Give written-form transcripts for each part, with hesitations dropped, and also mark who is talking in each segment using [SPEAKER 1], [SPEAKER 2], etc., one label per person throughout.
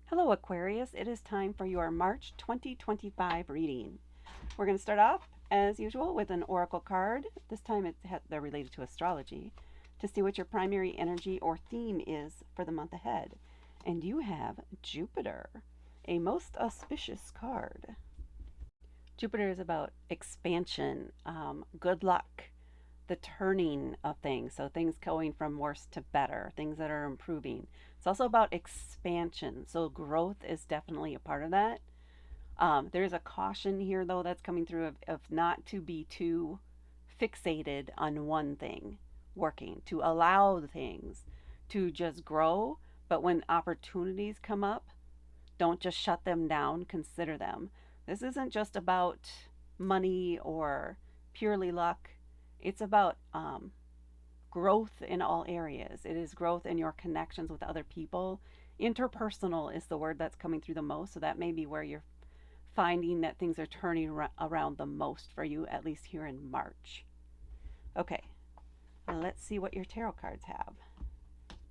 [SPEAKER 1] Hello, Aquarius. It is time for your March 2025 reading. We're going to start off, as usual, with an oracle card. This time they're related to astrology to see what your primary energy or theme is for the month ahead. And you have Jupiter, a most auspicious card. Jupiter is about expansion, good luck, the turning of things. So things going from worse to better, things that are improving. It's also about expansion. So growth is definitely a part of that. There's a caution here, though, that's coming through of not to be too fixated on one thing working, to allow things to just grow. But when opportunities come up, don't just shut them down, consider them. This isn't just about money or purely luck. It's about growth in all areas. It is growth in your connections with other people. Interpersonal is the word that's coming through the most. So that may be where you're finding that things are turning around the most for you, at least here in March. Okay, let's see what your tarot cards have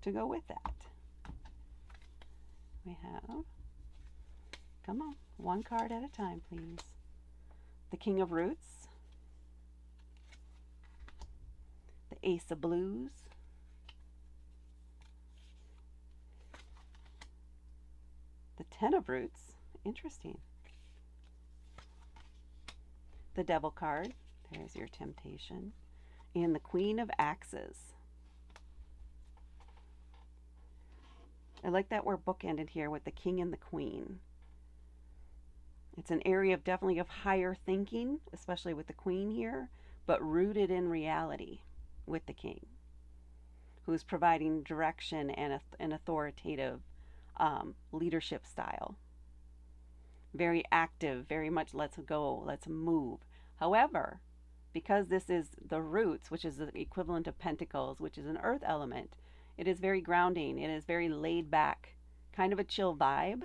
[SPEAKER 1] to go with that. We have, come on, one card at a time, please. The King of Roots, the Ace of Blues, the Ten of Roots, interesting. The Devil card, there's your temptation, and the Queen of Axes. I like that we're bookended here with the King and the Queen. It's an area of definitely of higher thinking, especially with the Queen here, but rooted in reality with the King, who's providing direction and an authoritative leadership style. Very active, very much let's go, let's move. However, because this is the roots, which is the equivalent of pentacles, which is an earth element, it is very grounding. It is very laid back, kind of a chill vibe.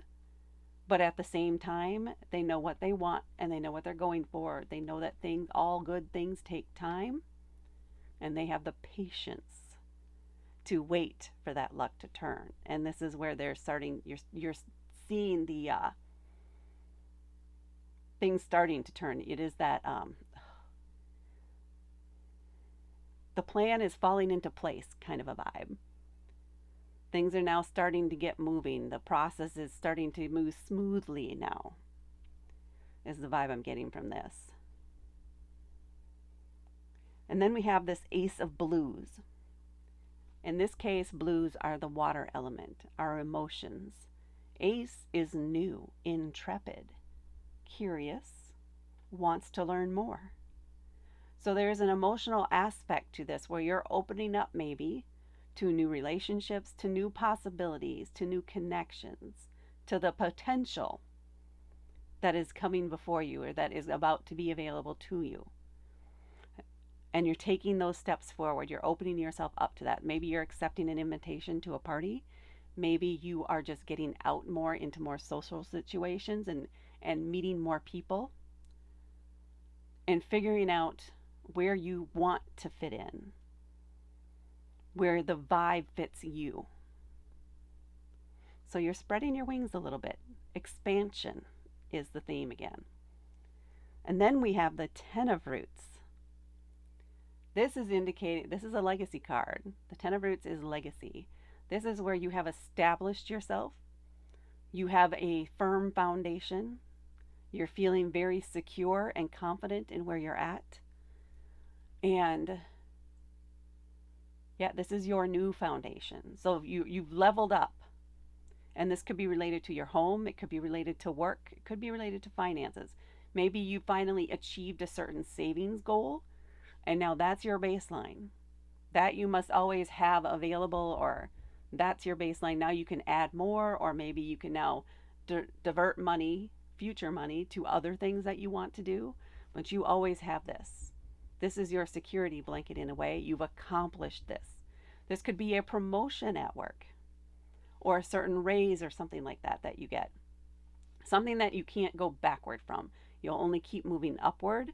[SPEAKER 1] But at the same time, they know what they want and they know what they're going for. They know that all good things take time, and they have the patience to wait for that luck to turn. And this is where they're starting. You're seeing the things starting to turn. It is that the plan is falling into place kind of a vibe. Things are now starting to get moving. The process is starting to move smoothly now, is the vibe I'm getting from this. And then we have this Ace of Blues. In this case, blues are the water element, our emotions. Ace is new, intrepid, curious, wants to learn more. So there's an emotional aspect to this where you're opening up maybe to new relationships, to new possibilities, to new connections, to the potential that is coming before you or that is about to be available to you. And you're taking those steps forward. You're opening yourself up to that. Maybe you're accepting an invitation to a party. Maybe you are just getting out more into more social situations and meeting more people and figuring out where you want to fit in, where the vibe fits you. So you're spreading your wings a little bit. Expansion is the theme again. And then we have the Ten of Roots. This is indicating, this is a legacy card. The Ten of Roots is legacy. This is where you have established yourself. You have a firm foundation. You're feeling very secure and confident in where you're at. And yeah, this is your new foundation. So you've leveled up. And this could be related to your home. It could be related to work. It could be related to finances. Maybe you finally achieved a certain savings goal. And now that's your baseline. That you must always have available, or that's your baseline. Now you can add more, or maybe you can now divert money, future money, to other things that you want to do. But you always have this. This is your security blanket in a way. You've accomplished this. This could be a promotion at work or a certain raise or something like that that you get. Something that you can't go backward from. You'll only keep moving upward.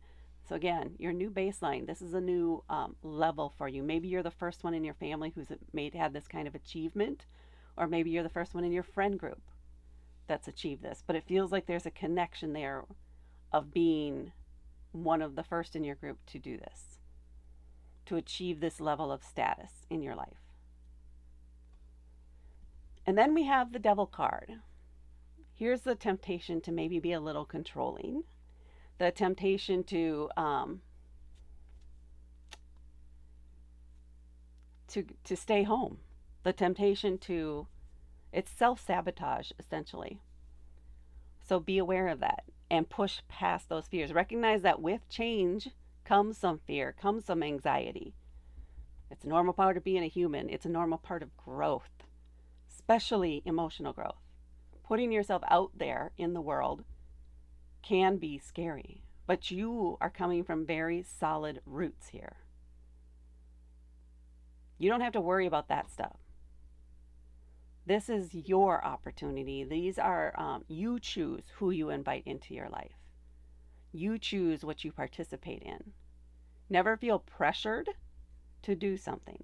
[SPEAKER 1] So again, your new baseline, this is a new level for you. Maybe you're the first one in your family who's had this kind of achievement, or maybe you're the first one in your friend group that's achieved this, but it feels like there's a connection there of being one of the first in your group to do this, to achieve this level of status in your life. And then we have the Devil card. Here's the temptation to maybe be a little controlling, the temptation to stay home, the temptation to, it's self-sabotage essentially. So be aware of that and push past those fears. Recognize that with change comes some fear, comes some anxiety. It's a normal part of being a human. It's a normal part of growth, especially emotional growth. Putting yourself out there in the world can be scary, but you are coming from very solid roots here. You don't have to worry about that stuff. This is your opportunity. These are, you choose who you invite into your life. You choose what you participate in. Never feel pressured to do something.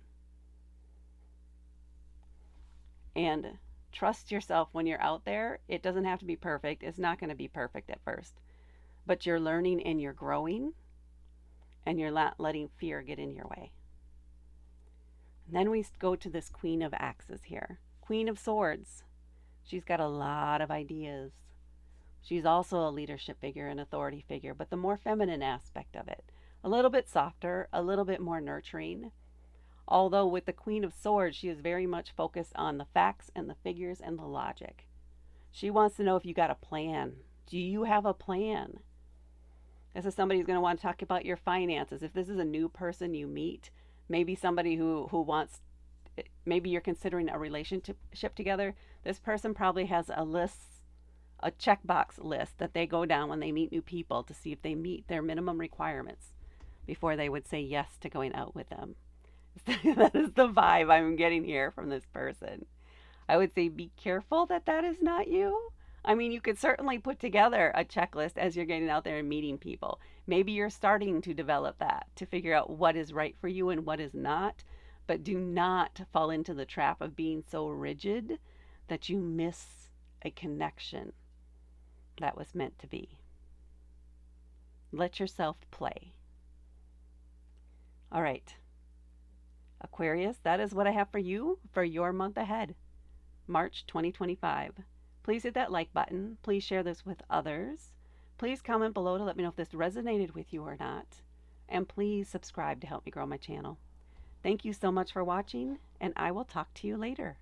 [SPEAKER 1] And trust yourself when you're out there. It doesn't have to be perfect. It's not going to be perfect at first. But you're learning and you're growing, and you're not letting fear get in your way. And then we go to this Queen of Axes here. Queen of Swords. She's got a lot of ideas. She's also a leadership figure, an authority figure, but the more feminine aspect of it. A little bit softer, a little bit more nurturing. Although with the Queen of Swords, she is very much focused on the facts and the figures and the logic. She wants to know if you got a plan. Do you have a plan? This is somebody who's going to want to talk about your finances. If this is a new person you meet, maybe somebody who wants, maybe you're considering a relationship together, this person probably has a list, a checkbox list that they go down when they meet new people to see if they meet their minimum requirements before they would say yes to going out with them. That is the vibe I'm getting here from this person. I would say be careful that that is not you. I mean, you could certainly put together a checklist as you're getting out there and meeting people. Maybe you're starting to develop that to figure out what is right for you and what is not. But do not fall into the trap of being so rigid that you miss a connection that was meant to be. Let yourself play. All right. Aquarius, that is what I have for you for your month ahead, March 2025. Please hit that like button. Please share this with others. Please comment below to let me know if this resonated with you or not. And please subscribe to help me grow my channel. Thank you so much for watching, and I will talk to you later.